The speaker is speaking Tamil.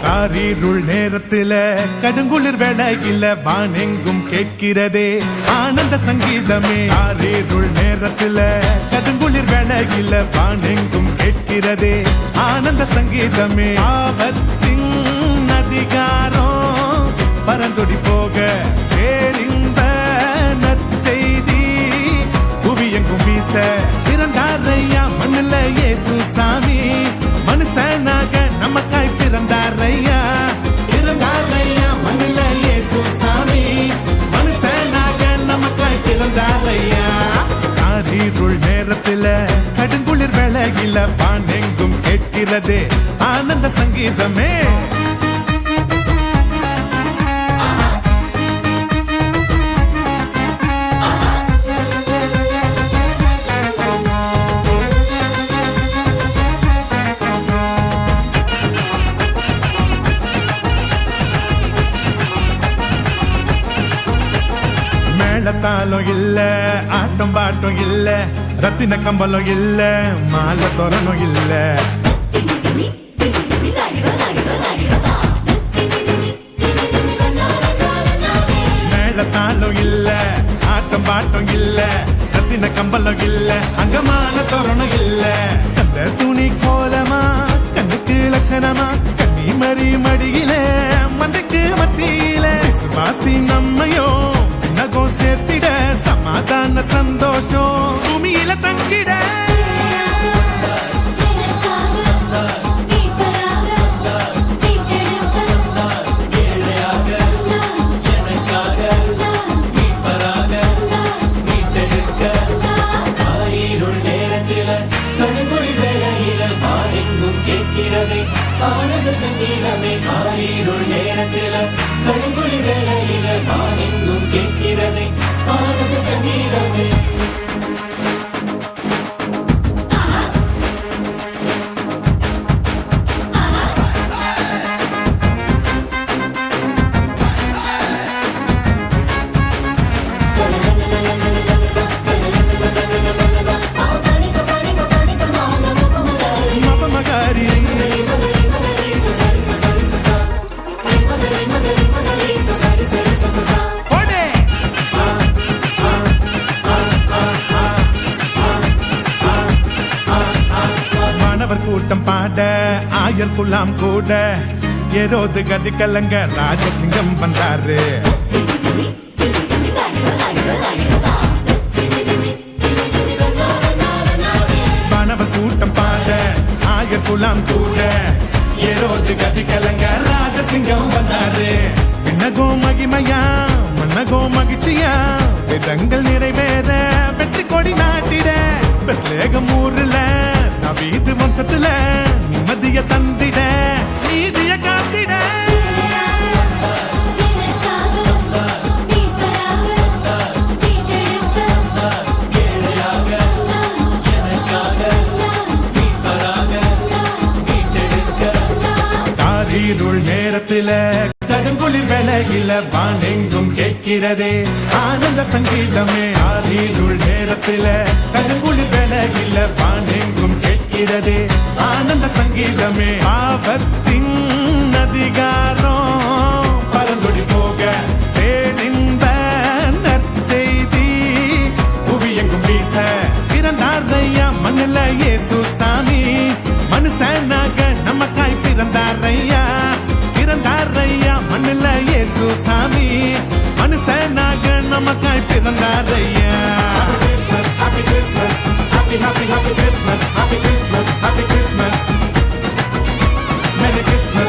காரிருள் நேரத்தில கடுங்குளிர் வேளையில வானெங்கும் கேட்கிறதே ஆனந்த சங்கீதமே. காரிருள் நேரத்தில கடுங்குளிர் வேளையில வானெங்கும் கேட்கிறதே ஆனந்த சங்கீதமே. ஆபத்தின் அதிகாரம் பரந்தொடி போக பேரின்ப நற்செய்தி புவியெங்கும் வீச பிறந்தாரையா மண்ணில இயேசு சாமி. மனுஷனாக நமக்காய் பிறந்தாரையா மண்ணில இயேசு சாமி. மனுஷனாக நமக்காய் பிறந்தாரையா. காரிருள் நேரத்தில கடுங்குளிர் வேளையில வானெங்கும் கேட்கிறதே ஆனந்த சங்கீதமே. மேளத்தாலும் இல்ல ஆட்டம் பாட்டம் இல்ல ரத்தின கம்பலம் இல்ல மாலை தோரணும் இல்ல. மேளத்தாலும் இல்ல ஆட்டம் பாட்டம் இல்ல ரத்தின கம்பலம் இல்ல அங்க மாலை தோரணும் இல்ல. அந்த துணி கோலமா கண்ணுக்கு லட்சணமா கண்ணி மறி மடியில மந்தைக்கு மத்தியில விசுவாசி நம்மையோ நகோ சேர்த்திட சமாதான சந்தோஷம் பூமியில தங்கிட. ஆனந்த சங்கீதமே. காரிருள் நேரத்தில கடுங்குளிர் வேளையில வானெங்கும் கேட்கிறதே ஆனந்த சங்கீதமே. கூட்டம் பாட ஆயர் குலாம் கூட ஏரோது கதி கலங்க ராஜசிங்கம் வந்தாரு. வானவர் கூட்டம் பாட ஆயர் குலாம் கூட ஏரோது கதி கலங்க ராஜசிங்கம் வந்தாரு. விண்ணகோ மகிமையா மன்னகோ மகிழ்ச்சியா விதங்கள் நிறைவேற வெற்றி கொடி நாட்டிட பெத்லேகம் ஊர்ல நவீது வம்சத்துல நிம்மதிய தந்திட நீதிய காத்திட. காரிருள் நேரத்தில கடுங்குளிர் வேளையில வானெங்கும் கேட்கிறதே ஆனந்த சங்கீதமே. காரிருள் நேரத்தில கடுங்குளிர் வேளையில வானெங்கும் கேட்கிறதே ஆனந்த சங்கீதமே. ஆபத்தின் அதிகாரம் பரந்தொடி போக பேரின்ப நற்செய்தி புவியெங்கும் வீச பிறந்தாரையா மண்ணில இயேசு சாமி. மனுஷனாக நமக்காய் பிறந்தாரையா மண்ணில இயேசு சாமி. மனுஷனாக நமக்காய் பிறந்தாரையா. Happy Christmas, happy Christmas, happy Christmas, happy Christmas, Merry Christmas.